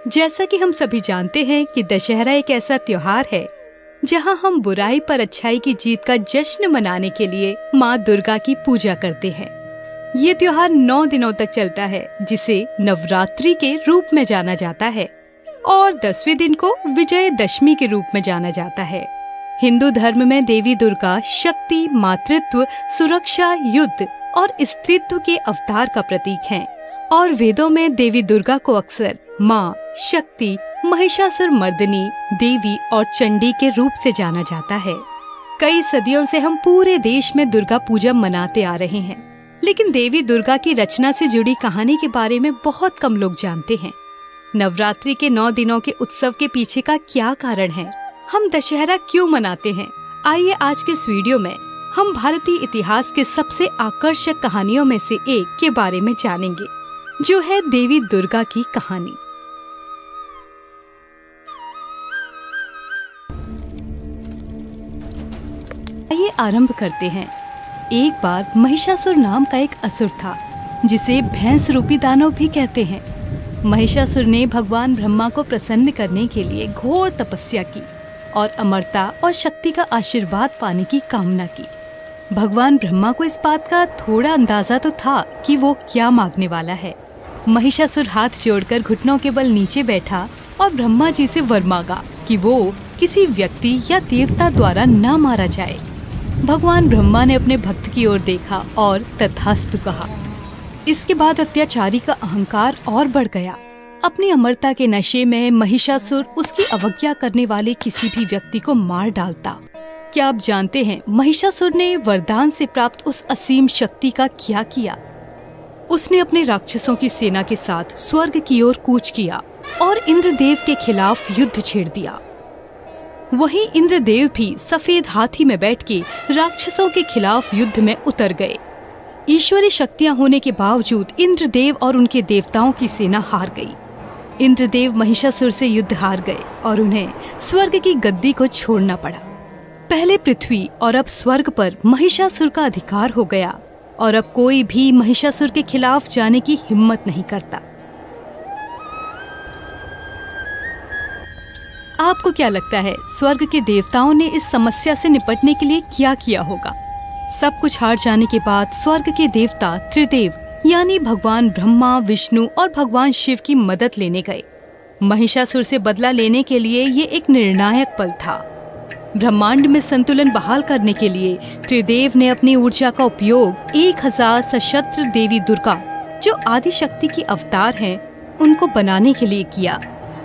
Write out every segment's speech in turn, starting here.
जैसा कि हम सभी जानते हैं कि दशहरा एक ऐसा त्योहार है जहां हम बुराई पर अच्छाई की जीत का जश्न मनाने के लिए माँ दुर्गा की पूजा करते हैं। ये त्योहार 9 दिनों तक चलता है, जिसे नवरात्रि के रूप में जाना जाता है और 10वें दिन को विजयदशमी के रूप में जाना जाता है। हिंदू धर्म में देवी दुर्गा शक्ति, मातृत्व, सुरक्षा, युद्ध और स्त्रीत्व के अवतार का प्रतीक हैं और वेदों में देवी दुर्गा को अक्सर माँ, शक्ति, महिषासुर मर्दिनी देवी और चंडी के रूप से जाना जाता है। कई सदियों से हम पूरे देश में दुर्गा पूजा मनाते आ रहे हैं, लेकिन देवी दुर्गा की रचना से जुड़ी कहानी के बारे में बहुत कम लोग जानते हैं। नवरात्रि के 9 दिनों के उत्सव के पीछे का क्या कारण है, हम दशहरा क्यों मनाते हैं, आइए आज के इस वीडियो में हम भारतीय इतिहास के सबसे आकर्षक कहानियों में से एक के बारे में जानेंगे, जो है देवी दुर्गा की कहानी। आइए आरंभ करते हैं। एक बार महिषासुर नाम का एक असुर था, जिसे भैंस रूपी दानव भी कहते हैं। महिषासुर ने भगवान ब्रह्मा को प्रसन्न करने के लिए घोर तपस्या की और अमरता और शक्ति का आशीर्वाद पाने की कामना की। भगवान ब्रह्मा को इस बात का थोड़ा अंदाजा तो था कि वो क्या मांगने वाला है। महिषासुर हाथ जोड़कर घुटनों के बल नीचे बैठा और ब्रह्मा जी से वर मांगा कि वो किसी व्यक्ति या देवता द्वारा न मारा जाए। भगवान ब्रह्मा ने अपने भक्त की ओर देखा और तथास्तु कहा। इसके बाद अत्याचारी का अहंकार और बढ़ गया। अपनी अमरता के नशे में महिषासुर उसकी अवज्ञा करने वाले किसी भी व्यक्ति को मार डालता। क्या आप जानते हैं महिषासुर ने वरदान से प्राप्त उस असीम शक्ति का क्या किया? उसने अपने राक्षसों की सेना के साथ स्वर्ग की ओर कूच किया और इंद्रदेव के खिलाफ युद्ध छेड़ दिया। वहीं इंद्रदेव भी सफेद हाथी में बैठ के राक्षसों के खिलाफ युद्ध में उतर गए। ईश्वरीय शक्तियां होने के बावजूद इंद्रदेव और उनके देवताओं की सेना हार गई। इंद्रदेव महिषासुर से युद्ध हार गए और उन्हें स्वर्ग की गद्दी को छोड़ना पड़ा। पहले पृथ्वी और अब स्वर्ग पर महिषासुर का अधिकार हो गया और अब कोई भी महिषासुर के खिलाफ जाने की हिम्मत नहीं करता। आपको क्या लगता है स्वर्ग के देवताओं ने इस समस्या से निपटने के लिए क्या किया होगा? सब कुछ हार जाने के बाद स्वर्ग के देवता त्रिदेव यानी भगवान ब्रह्मा, विष्णु और भगवान शिव की मदद लेने गए। महिषासुर से बदला लेने के लिए ये एक निर्णायक पल था। ब्रह्मांड में संतुलन बहाल करने के लिए त्रिदेव ने अपनी ऊर्जा का उपयोग 1000 सशस्त्र देवी दुर्गा, जो आदि शक्ति की अवतार हैं, उनको बनाने के लिए किया।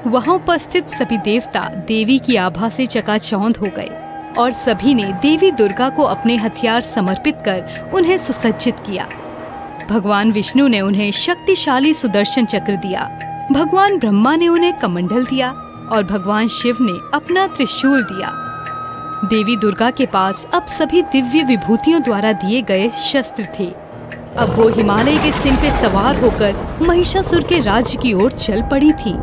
वहां उपस्थित सभी देवता देवी की आभा से चकाचौंध हो गए और सभी ने देवी दुर्गा को अपने हथियार समर्पित कर उन्हें सुसज्जित किया। भगवान विष्णु ने उन्हें शक्तिशाली सुदर्शन चक्र दिया, भगवान ब्रह्मा ने उन्हें कमंडल दिया और भगवान शिव ने अपना त्रिशूल दिया। देवी दुर्गा के पास अब सभी दिव्य विभूतियों द्वारा दिए गए शस्त्र थे। अब वो हिमालय के सिंह पे सवार होकर महिषासुर के राज्य की ओर चल पड़ी थी।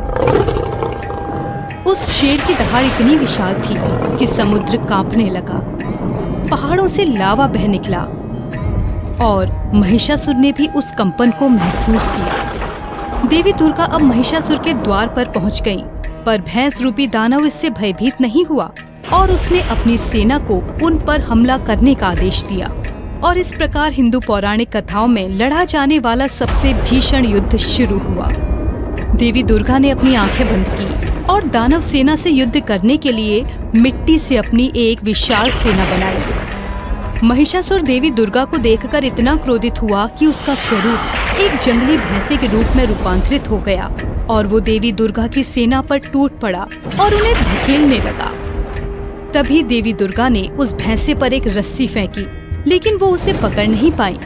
उस शेर की दहाड़ इतनी विशाल थी कि समुद्र कांपने लगा, पहाड़ों से लावा बह निकला और महिषासुर ने भी उस कंपन को महसूस किया। देवी दुर्गा अब महिषासुर के द्वार पर पहुंच गईं, पर भैंस रूपी दानव इससे भयभीत नहीं हुआ और उसने अपनी सेना को उन पर हमला करने का आदेश दिया। और इस प्रकार हिंदू पौराणिक कथाओं में लड़ा जाने वाला सबसे भीषण युद्ध शुरू हुआ। देवी दुर्गा ने अपनी आंखें बंद की और दानव सेना से युद्ध करने के लिए मिट्टी से अपनी एक विशाल सेना बनाई। महिषासुर देवी दुर्गा को देखकर इतना क्रोधित हुआ कि उसका स्वरूप एक जंगली भैंसे के रूप में रूपांतरित हो गया और वो देवी दुर्गा की सेना पर टूट पड़ा और उन्हें धकेलने लगा। तभी देवी दुर्गा ने उस भैंसे पर एक रस्सी फेंकी, लेकिन वो उसे पकड़ नहीं पाई।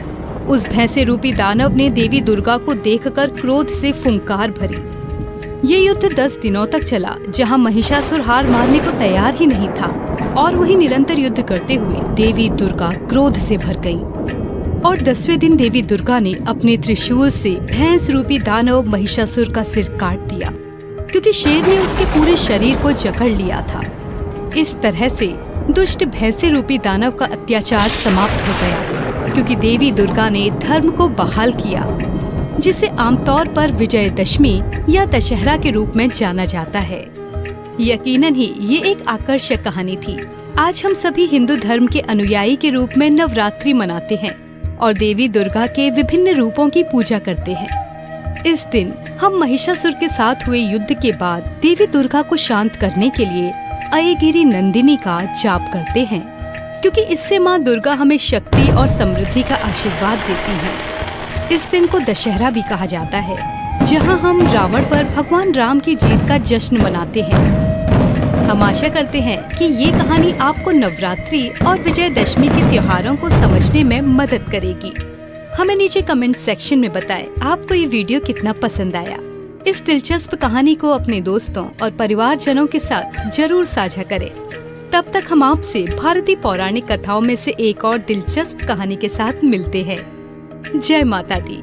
उस भैंसे रूपी दानव ने देवी दुर्गा को देखकर क्रोध से फुंकार भरी। ये युद्ध 10 दिनों तक चला, जहां महिषासुर हार मानने को तैयार ही नहीं था और वही निरंतर युद्ध करते हुए देवी दुर्गा क्रोध से भर गई। और 10वें दिन देवी दुर्गा ने अपने त्रिशूल से भैंस रूपी दानव महिषासुर का सिर काट दिया, क्योंकि शेर ने उसके पूरे शरीर को जकड़ लिया था। इस तरह से दुष्ट भैंसे रूपी दानव का अत्याचार समाप्त हो गया, क्योंकि देवी दुर्गा ने धर्म को बहाल किया। जिसे आमतौर पर विजयदशमी या दशहरा के रूप में जाना जाता है। यकीनन ही ये एक आकर्षक कहानी थी। आज हम सभी हिंदू धर्म के अनुयायी के रूप में नवरात्रि मनाते हैं और देवी दुर्गा के विभिन्न रूपों की पूजा करते हैं। इस दिन हम महिषासुर के साथ हुए युद्ध के बाद देवी दुर्गा को शांत करने के लिए अयगिरी नंदिनी का जाप करते हैं, क्योंकि इससे माँ दुर्गा हमें शक्ति और समृद्धि का आशीर्वाद देती हैं। इस दिन को दशहरा भी कहा जाता है, जहां हम रावण पर भगवान राम की जीत का जश्न मनाते हैं। हम आशा करते हैं कि ये कहानी आपको नवरात्रि और विजयदशमी के त्योहारों को समझने में मदद करेगी। हमें नीचे कमेंट सेक्शन में बताएं आपको ये वीडियो कितना पसंद आया। इस दिलचस्प कहानी को अपने दोस्तों और परिवारजनों के साथ जरूर साझा करें। तब तक हम आपसे भारतीय पौराणिक कथाओं में से एक और दिलचस्प कहानी के साथ मिलते हैं। जय माता दी।